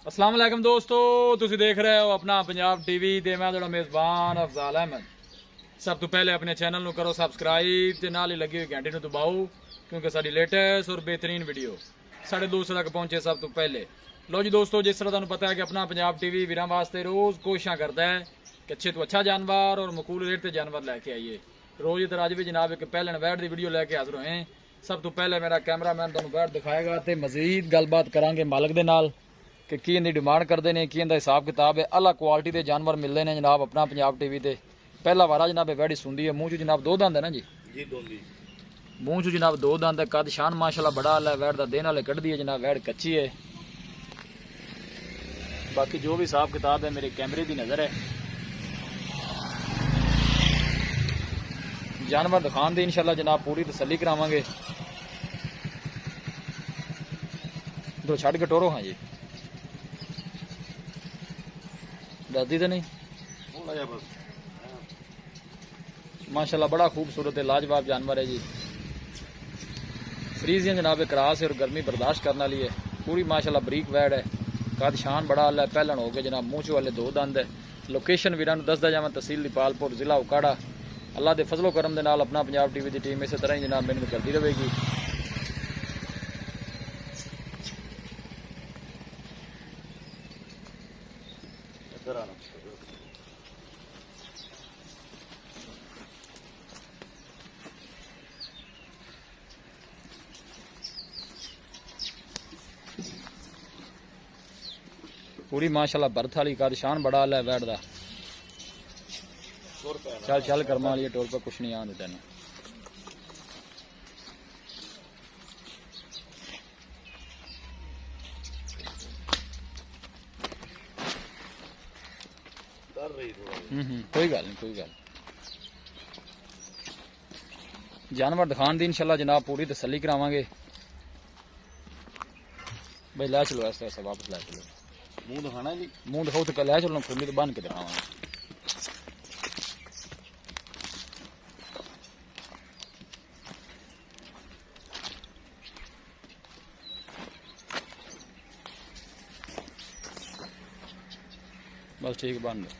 अस्सलाम वालेकुम दोस्तों, तुसी देख रहे हो अपना पंजाब टीवी ते मैं तुहाडा मेज़बान अफजाल अहमद। सब तो पहले अपने चैनल नू करो सबसक्राइब ते नाल ही लगी हुई घंटी नू दबाओ, क्योंकि साडी लेटेस्ट और बेहतरीन वीडियो साढ़े दोस्तों तक पहुंचे सब तो पहले। लो जी दोस्तों, जिस तरह तुहानू पता है कि अपना पंजाब टीवी वीरां वास्ते रोज़ कोशिशां करता है कि अच्छे तो अच्छा जानवर और मकूल रेट ते जानवर लैके आइए। रोज़ इधर अज भी जनाब एक पहलन वैट की वीडियो लैके हाजिर होए। सब तो पहले मेरा कैमरामैन तुहानू वैट दिखाएगा तो मजीद गलबात करांगे मालक दे नाल कि की इनकी डिमांड करते हैं, की इनका हिसाब किताब है। अला क्वालिटी के जानवर मिलते हैं जनाब अपना पंजाब टीवी ते। पहला वारा जनाब वैड़ी सुंदी है, मूँह चू जनाब दो दंद है ना जी, मूँह चू जनाब दो दंद है। कद शान माशाल्लाह बड़ा है, वैड़ का दिन वाले कढ़ दी है जनाब, वैड़ कच्ची है। बाकी जो भी हिसाब किताब है मेरे कैमरे की नज़र है। जानवर दिखाने दी इंशाल्लाह जनाब पूरी तसल्ली करावांगे। दो छड़ के टोरो हाँ जी, दसदी तो नहीं बस। माशाल्लाह बड़ा खूबसूरत है, लाजवाब जानवर है जी। फ्रीजियन जनाब क्रास है और गर्मी बर्दाश्त करने वाली है। पूरी माशाल्लाह बरीक वैड है, कद शान बड़ा है, पहलन हो गए जनाब, मूँह चू वाले दो दंद है। लोकेशन वीरां नूं दसदा जावां, तहसील दीपालपुर, जिला उकाड़ा। अल्लाह के फजलो करम दे नाल अपना पंजाब टीवी की टीम इस तरह ही जनाब मेहनत करती रहेगी। पूरी माशाल्लाह बर्थ वाली, कद शान बड़ा है वैट दा। चल चल कर्मा वाली टोर पर कुछ नहीं आने तेन। कोई गल नहीं, कोई गल। जानवर दिखाने दी इंशाल्लाह जनाब पूरी तसल्ली करावांगे। भाई लै चलो, ऐसा ऐसा वापस लै चलो। मुंह दिखाना जी, मुंह दिखाओ तो लै चलो, खुली तो बन के दिखावांगे। बस ठीक बन गया।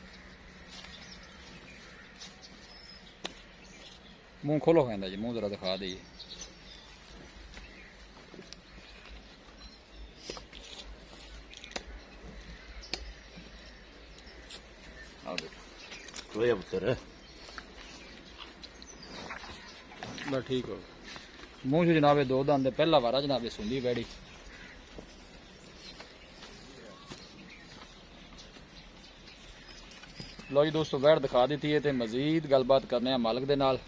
मुंह खोलो कहता जी, मुंह जरा दिखा दीजिए। बस ठीक हो। मुंह चू जनाबे दो दंद, पहला वारा जनाबे सुंदी बैड़ी। लो जी दोस्तों, वैट दिखा दी है तो मजीद गलबात करने मालक दे नाल।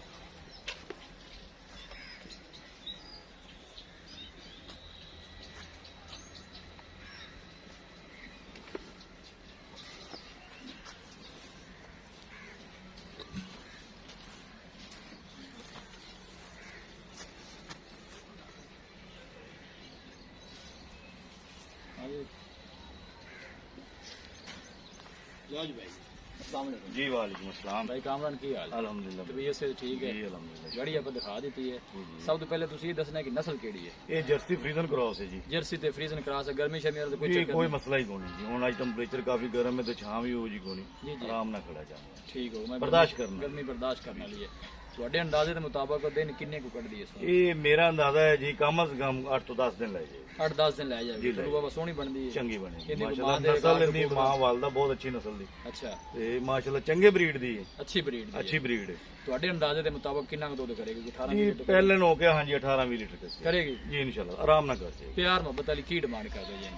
जी वालेकुम अस्सलाम भाई कामरान की हाल? अल्हम्दुलिल्लाह तबीयत से ठीक है? जी अल्हम्दुलिल्लाह। गाड़ी आप दिखा दी है। सब तो पहले तुम दसना कि नस्ल केड़ी है? ये जर्सी फ्रीजन क्रॉस है जी। जर्सी ते फ्रीजन क्रॉस है। गर्मी शर्मी वाला कोई जी चक्कर कोई नहीं? मसला ही कोनी जी। हुण अज टेंपरेचर काफी गर्म है तो छां भी हो जी कोनी, जी जी आराम ना खड़ा जाना। ठीक हो, मैं बर्दाश्त करना। गर्मी बर्दाश्त करने वाली है। ਤੁਹਾਡੇ अंदाजे के मुताबिक दिन किन्ने को कट दिए? ये मेरा अंदाजा है जी कम से कम 8 तो 10 दिन लग जाए। 8-10 दिन लै जाएगी। जी, चलो बाबा सोहनी बनदी है, चंगी बनी ਇਹਦੀ माशाल्लाह। ਮਾਂ ਦੇ नस्ल ਰਿਕਾਰਡ इनदी मां वालदा बहुत अच्छी नस्ल दी अच्छा ते माशाल्लाह चंगे ब्रीड दी है, अच्छी ब्रीड दी अच्छी ब्रीड है ਤੁਹਾਡੇ अंदाजे के मुताबिक किन्ना को दूध करेगी? 18 जी। लीटर पहले हो गया हाँ जी 18-20 लीटर के करेगी जी इंशाल्लाह, आराम ना कर जाए। प्यार मोहब्बत वाली की डिमांड कर दो जी?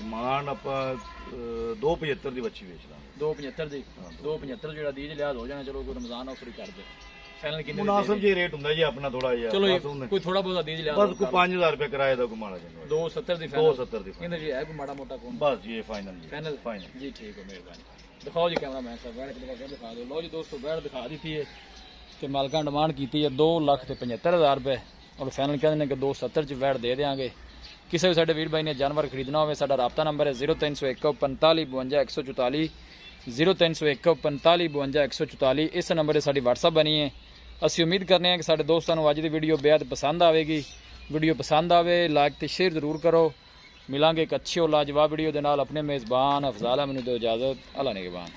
डिमांड आप 275 की बच्ची बेच रहा 275 दी। 275 ਜਿਹੜਾ ਦੀਜ ਲਿਆ ਹੋ ਜਾਣਾ। ਚਲੋ ਕੋਈ ਰਮਜ਼ਾਨ ਆਫਰ ਹੀ ਕਰ ਦੇ। फाइनल किन्ने मुनासिब जी रेट हुंदा जी अपना थोड़ा जिहा। चलो बस हुंदा। कोई थोड़ा बहुत दीज लिया बस कोई 5000 रुपए किराए दा कोई माड़ा जंदा। 270 दी फाइनल? 270 दी इंदे जी है कोई माड़ा मोटा कौन? बस जी ये फाइनल जी। फाइनल फाइनल जी ठीक है, मेहरबानी। दिखाओ जी कैमरा मैन साहब, बैठ के दिखा दो। लो जी दोस्तों, बैठ दिखा दी है कि मालकां डिमांड की है 2,75,000 रुपए और फाइनल कहते हैं कि 270 च बैठ दे देंगे। किसी भी साडे वीर भाई ने जानवर खरीदना हो, साडा राबता नंबर है 0301 45 52 144 0301 45 52 144। इस नंबर से साडी व्हाट्सअप बनी है। असी उम्मीद करने हैं कि साडे दोस्तों को अज की वीडियो बेहद पसंद आएगी। वीडियो पसंद आए लाइक तो शेयर जरूर करो। मिलांगे एक अच्छी और लाजवाब वीडियो दे नाल। अपने मेज़बान अफजाल अहमद नूं दिओ इजाज़त। अल्लाह निगहबान।